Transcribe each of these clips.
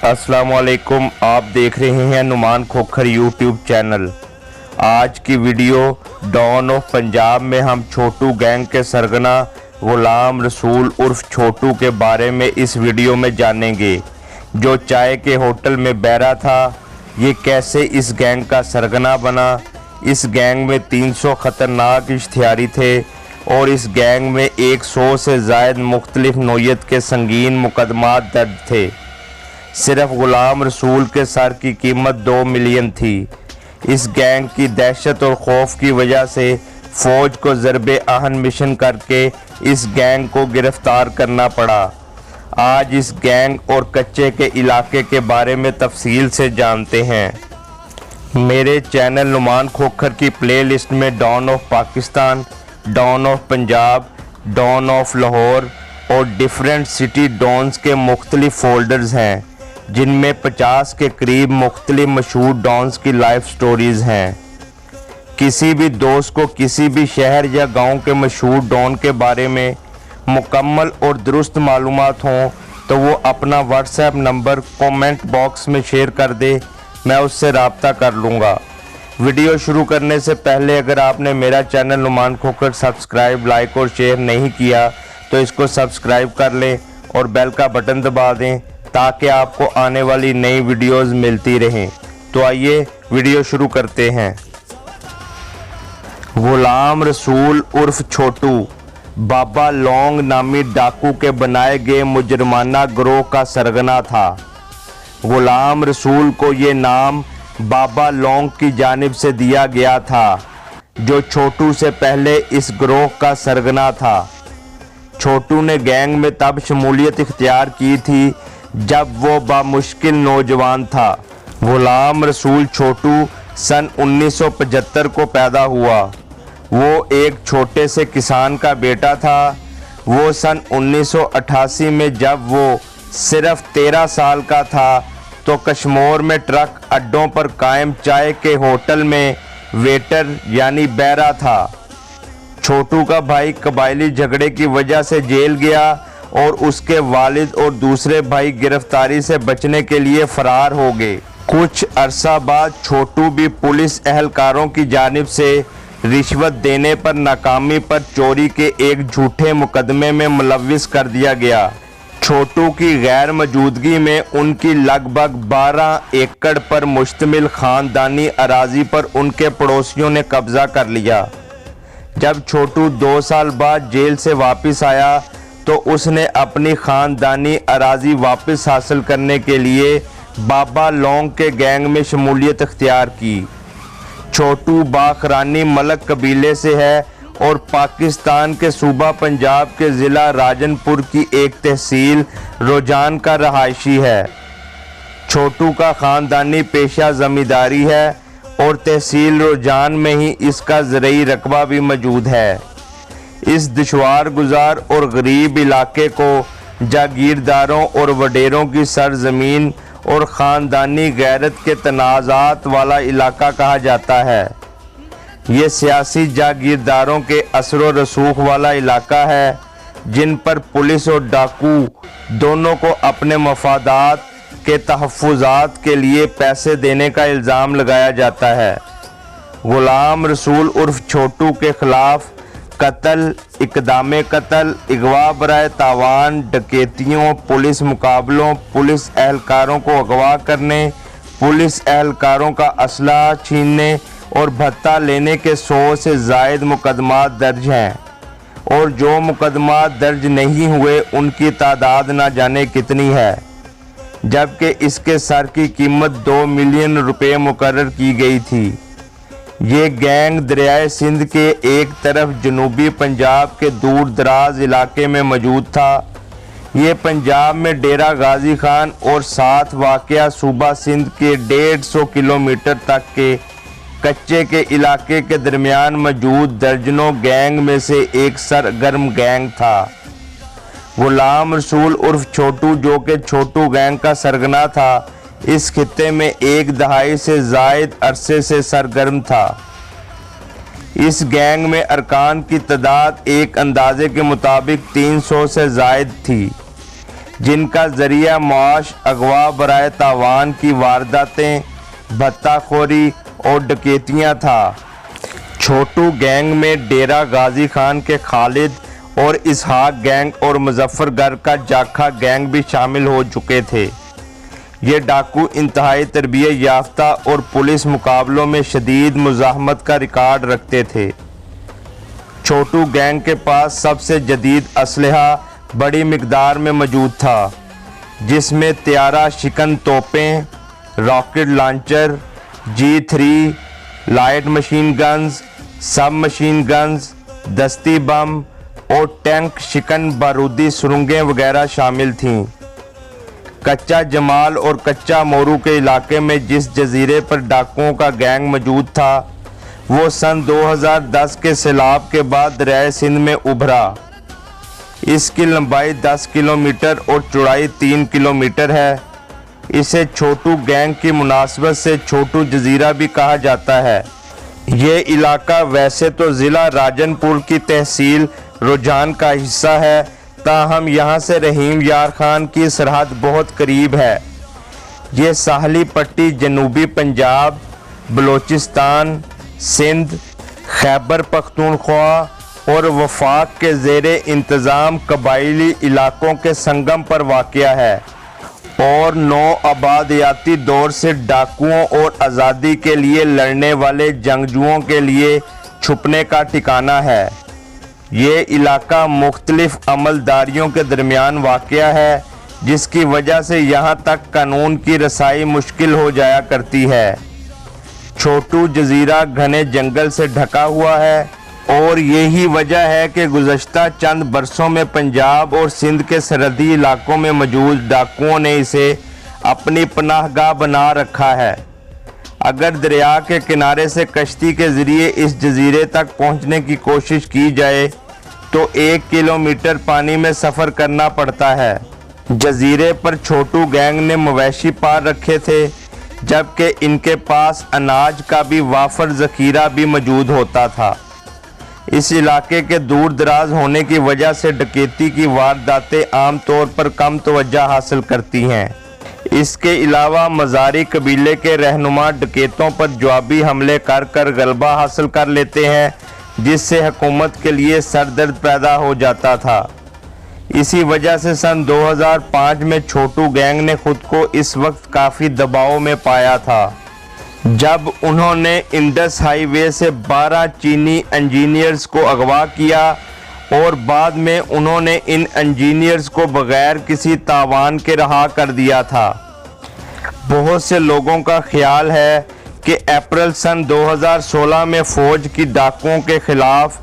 अस्सलाम वालेकुम। आप देख रहे हैं नुमान खोखर यूट्यूब चैनल। आज की वीडियो डॉन ऑफ पंजाब में हम छोटू गैंग के सरगना गुलाम रसूल उर्फ छोटू के बारे में इस वीडियो में जानेंगे, जो चाय के होटल में बैरा था। ये कैसे इस गैंग का सरगना बना। इस गैंग में 300 ख़तरनाक इश्तिहारी थे और इस गैंग में 100 से ज़ायद मुख्तलिफ नौयत के संगीन मुकदमात दर्ज थे। सिर्फ गुलाम रसूल के सर की कीमत 2 मिलियन थी। इस गैंग की दहशत और खौफ की वजह से फ़ौज को ज़रबे आहन मिशन करके इस गैंग को गिरफ़्तार करना पड़ा। आज इस गैंग और कच्चे के इलाके के बारे में तफसील से जानते हैं। मेरे चैनल नुमान खोखर की प्लेलिस्ट में don of Pakistan, don of Punjab, don of Lahore और डिफरेंट सिटी डॉन्स के मुख्तलिफ फोल्डर्स हैं, जिनमें 50 के करीब मुख्तलिफ मशहूर डॉन्स की लाइफ स्टोरीज़ हैं। किसी भी दोस्त को किसी भी शहर या गांव के मशहूर डॉन के बारे में मुकम्मल और दुरुस्त मालूमात हों तो वो अपना व्हाट्सएप नंबर कमेंट बॉक्स में शेयर कर दे, मैं उससे रब्ता कर लूँगा। वीडियो शुरू करने से पहले अगर आपने मेरा channel Numan Khokhar subscribe, like और शेयर नहीं किया तो इसको सब्सक्राइब कर लें और बेल का बटन दबा दें ताकि आपको आने वाली नई वीडियोस मिलती रहें। तो आइए वीडियो शुरू करते हैं। गुलाम रसूल उर्फ छोटू बाबा लौंग नामी डाकू के बनाए गए मुजरमाना गिरोह का सरगना था। गुलाम रसूल को ये नाम बाबा लौंग की जानिब से दिया गया था, जो छोटू से पहले इस गिरोह का सरगना था। छोटू ने गैंग में तब शमूलियत इख्तियार की थी जब वो बामुश्किल नौजवान था। गुलाम रसूल छोटू सन 1975 को पैदा हुआ। वो एक छोटे से किसान का बेटा था। वो सन 1988 में जब वो सिर्फ 13 साल का था तो कश्मीर में ट्रक अड्डों पर कायम चाय के होटल में वेटर यानी बैरा था। छोटू का भाई कबायली झगड़े की वजह से जेल गया और उसके वालिद और दूसरे भाई गिरफ्तारी से बचने के लिए फरार हो गए। कुछ अरसा बाद छोटू भी पुलिस एहलकारों की जानिब से रिश्वत देने पर नाकामी पर चोरी के एक झूठे मुकदमे में मुलव्विस कर दिया गया। छोटू की गैर मौजूदगी में उनकी लगभग 12 एकड़ पर मुश्तमिल ख़ानदानी अराजी पर उनके पड़ोसियों ने कब्ज़ा कर लिया। जब छोटू 2 साल बाद जेल से वापस आया तो उसने अपनी ख़ानदानी अराजी वापस हासिल करने के लिए बाबा लौंग के गैंग में शमूलियत इख्तियार की। छोटू बाखरानी मलक कबीले से है और पाकिस्तान के सूबा पंजाब के ज़िला राजनपुर की एक तहसील रोजान का रहायशी है। छोटू का ख़ानदानी पेशा ज़मींदारी है और तहसील रोजान में ही इसका ज़रई रकबा भी मौजूद है। इस दुश्वार गुजार और गरीब इलाके को जागीरदारों और वडेरों की सरजमीन और ख़ानदानी गैरत के तनाज़ात वाला इलाका कहा जाता है। ये सियासी जागीरदारों के असर व रसूख वाला इलाका है, जिन पर पुलिस और डाकू दोनों को अपने मफादात के तहफ़्फ़ुज़ात के लिए पैसे देने का इल्ज़ाम लगाया जाता है। गुलाम रसूल उर्फ छोटू के ख़िलाफ़ कत्ल, इक़दामे कत्ल, अगवा बराए तावान, डकैतियों, पुलिस मुकाबलों, पुलिस एहलकारों को अगवा करने, पुलिस एहलकारों का असला छीनने और भत्ता लेने के 100 से ज़ायद मुकदमात दर्ज हैं और जो मुकदमात दर्ज नहीं हुए उनकी तादाद ना जाने कितनी है, जबकि इसके सर की कीमत 2 मिलियन रुपए मुकर्रर की गई थी। ये गैंग दरियाए सिंध के एक तरफ जनूबी पंजाब के दूर दराज इलाके में मौजूद था। ये पंजाब में डेरा गाजी खान और साथ वाक़या सूबा सिंध के 150 किलोमीटर तक के कच्चे के इलाके के दरमियान मौजूद दर्जनों गैंग में से एक सरगर्म गैंग था। गुलाम रसूल उर्फ छोटू, जो कि छोटू गैंग का सरगना था, इस खित्ते में 1 दहाई से ज़ायद अरसे से सरगर्म था। इस गैंग में अरकान की तादाद एक अंदाजे के मुताबिक 300 से ज़ायद थी। जिनका जरिया माश अगवा बराए तावान की वारदातें, भत्ताखोरी और डकैतियाँ था। छोटू गैंग में डेरा गाजी खान के खालिद और इसहाक गैंग और मुजफ्फरगढ़ का जाखा गैंग भी शामिल हो चुके थे। ये डाकू इंतहाई तरबियत याफ्ता और पुलिस मुकाबलों में शदीद मुज़ाहमत का रिकॉर्ड रखते थे। छोटू गैंग के पास सबसे जदीद असलहा बड़ी मिकदार में मौजूद था, जिसमें त्यारा शिकन तोपें, rocket launcher, G3, light machine guns, sub machine guns, दस्ती बम और टैंक शिकन बारूदी सुरंगें वगैरह शामिल थीं। कच्चा जमाल और कच्चा मोरू के इलाके में जिस जजीरे पर डाकुओं का गैंग मौजूद था, वो सन 2010 के सैलाब के बाद दरियाए सिंध में उभरा। इसकी लंबाई 10 किलोमीटर और चौड़ाई 3 किलोमीटर है। इसे छोटू गैंग की मुनासबत से छोटू जजीरा भी कहा जाता है। ये इलाका वैसे तो ज़िला राजनपुर की तहसील रुझान का हिस्सा है, ताहम यहाँ से रहीम यार खान की सरहद बहुत करीब है। ये साहली पट्टी जनूबी पंजाब, बलोचिस्तान, सिंध, खैबर पख्तूनख्वा और वफाक के ज़ेरे इंतज़ाम कबायली इलाकों के संगम पर वाक़या है और नौ आबादियाती दौर से डाकुओं और आज़ादी के लिए लड़ने वाले जंगजुओं के लिए छुपने का ठिकाना है। ये इलाका मुख्तलिफ अमलदारियों के दरमियान वाक़या है, जिसकी वजह से यहाँ तक कानून की रसाई मुश्किल हो जाया करती है। छोटू जजीरा घने जंगल से ढका हुआ है और यही वजह है कि गुज़श्ता चंद बरसों में पंजाब और सिंध के सरहदी इलाकों में मौजूद डाकुओं ने इसे अपनी पनाहगाह बना रखा है। अगर दरिया के किनारे से कश्ती के ज़रिए इस जजीरे तक पहुंचने की कोशिश की जाए तो 1 किलोमीटर पानी में सफ़र करना पड़ता है। जजीरे पर छोटू गैंग ने मवेशी पार रखे थे, जबकि इनके पास अनाज का भी वाफर ज़ख़ीरा भी मौजूद होता था। इस इलाके के दूर दराज होने की वजह से डकैती की वारदातें आम तौर पर कम तवज्जो हासिल करती हैं। इसके अलावा मज़ारी कबीले के रहनुमा डकैतों पर जवाबी हमले कर कर गलबा हासिल कर लेते हैं, जिससे हुकूमत के लिए सरदर्द पैदा हो जाता था। इसी वजह से सन 2005 में छोटू गैंग ने खुद को इस वक्त काफ़ी दबाव में पाया था, जब उन्होंने इंडस हाईवे से 12 चीनी इंजीनियर्स को अगवा किया और बाद में उन्होंने इन इंजीनियर्स को बगैर किसी तावान के रहा कर दिया था। बहुत से लोगों का ख्याल है कि अप्रैल सन 2016 में फ़ौज की डाकुओं के खिलाफ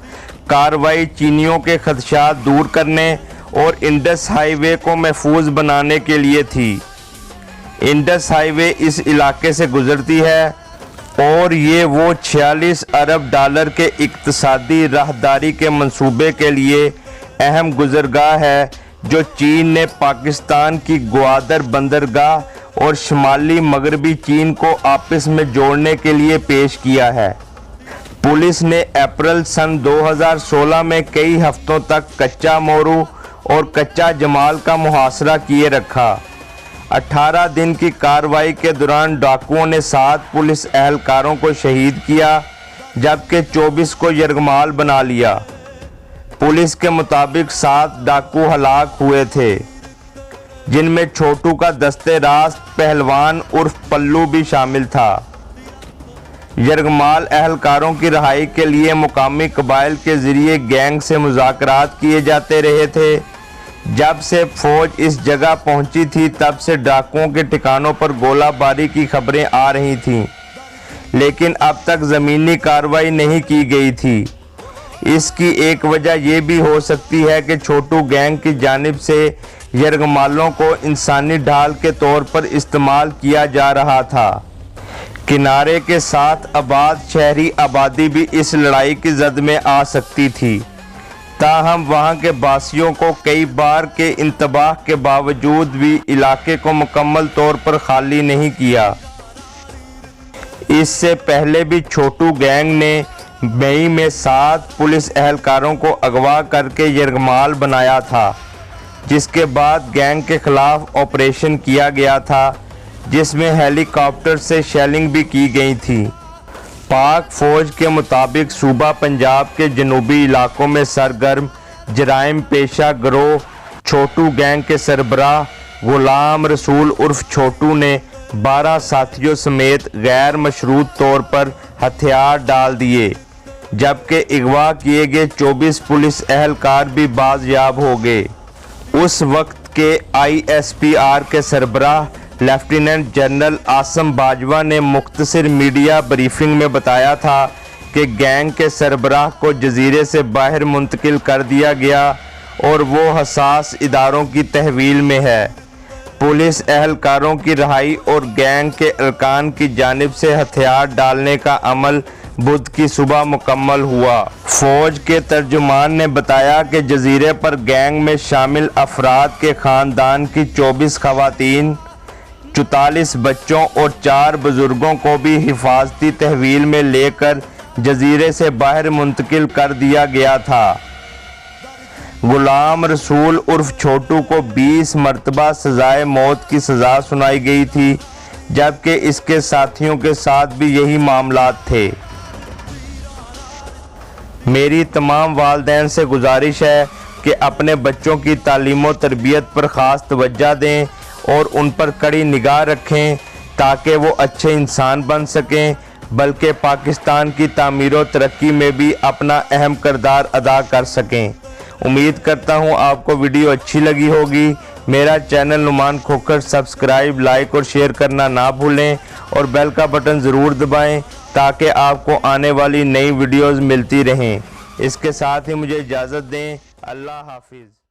कार्रवाई चीनियों के खदशात दूर करने और इंडस हाईवे को महफूज बनाने के लिए थी। इंडस हाईवे इस इलाके से गुजरती है और ये वो 46 अरब डॉलर के इक्तसादी राहदारी के मंसूबे के लिए अहम गुजरगाह है, जो चीन ने पाकिस्तान की ग्वादर बंदरगाह और शुमाली मगरबी चीन को आपस में जोड़ने के लिए पेश किया है। पुलिस ने अप्रैल सन 2016 में कई हफ्तों तक कच्चा मोरू और कच्चा जमाल का मुहासरा किए रखा। 18 दिन की कार्रवाई के दौरान डाकुओं ने 7 पुलिस एहलकारों को शहीद किया, जबकि 24 को यरगमाल बना लिया। पुलिस के मुताबिक 7 डाकू हलाक हुए थे, जिनमें छोटू का दस्ते रास्त पहलवान उर्फ पल्लू भी शामिल था। यरगमाल एहलकारों की रिहाई के लिए मुकामी कबाइल के ज़रिए गैंग से मुज़ाकरात किए जाते रहे थे। जब से फौज इस जगह पहुंची थी, तब से डाकुओं के ठिकानों पर गोलाबारी की खबरें आ रही थीं, लेकिन अब तक ज़मीनी कार्रवाई नहीं की गई थी। इसकी एक वजह यह भी हो सकती है कि छोटू गैंग की जानिब से यरगमालों को इंसानी ढाल के तौर पर इस्तेमाल किया जा रहा था। किनारे के साथ आबाद शहरी आबादी भी इस लड़ाई की जद में आ सकती थी, ताहम वहां के बासियों को कई बार के इंतबाह के बावजूद भी इलाके को मुकम्मल तौर पर खाली नहीं किया। इससे पहले भी छोटू गैंग ने मई में 7 पुलिस एहलकारों को अगवा करके यरगमाल बनाया था, जिसके बाद गैंग के खिलाफ ऑपरेशन किया गया था, जिसमें हेलीकॉप्टर से शेलिंग भी की गई थी। पाक फौज के मुताबिक सूबा पंजाब के जनूबी इलाकों में सरगर्म जराइम पेशा गिरोह छोटू गैंग के सरबराह गुलाम रसूल उर्फ छोटू ने 12 साथियों समेत गैर मशरूत तौर पर हथियार डाल दिए, जबकि अगवा किए गए 24 पुलिस एहलकार भी बाजियाब हो गए। उस वक्त के ISPR के सरबराह लेफ्टिनेंट जनरल आसम बाजवा ने मुख्तसर मीडिया ब्रीफिंग में बताया था कि गैंग के सरबराह को जजीरे से बाहर मुंतकिल कर दिया गया और वो हसास इदारों की तहवील में है। पुलिस एहलकारों की रिहाई और गैंग के अरकान की जानिब से हथियार डालने का अमल बुध की सुबह मुकम्मल हुआ। फौज के तर्जुमान ने बताया कि जजीरे पर गैंग में शामिल अफराद के ख़ानदान की 24 खवातीन, 44 बच्चों और 4 बुजुर्गों को भी हिफाजती तहवील में लेकर जजीरे से बाहर मुंतकिल कर दिया गया था। गुलाम रसूल उर्फ छोटू को 20 मरतबा सजाए मौत की सज़ा सुनाई गई थी, जबकि इसके साथियों के साथ भी यही मामलात थे। मेरी तमाम वालिदैन से गुजारिश है कि अपने बच्चों की तालीम व तरबियत पर ख़ास तवज्जो दें और उन पर कड़ी निगाह रखें ताकि वो अच्छे इंसान बन सकें, बल्कि पाकिस्तान की तामीर व तरक्की में भी अपना अहम किरदार अदा कर सकें। उम्मीद करता हूँ आपको वीडियो अच्छी लगी होगी। मेरा channel Numan Khokhar subscribe, like और शेयर करना ना भूलें और बेल का बटन ज़रूर दबाएं ताकि आपको आने वाली नई वीडियोज़ मिलती रहें। इसके साथ ही मुझे इजाज़त दें। अल्लाह हाफिज़।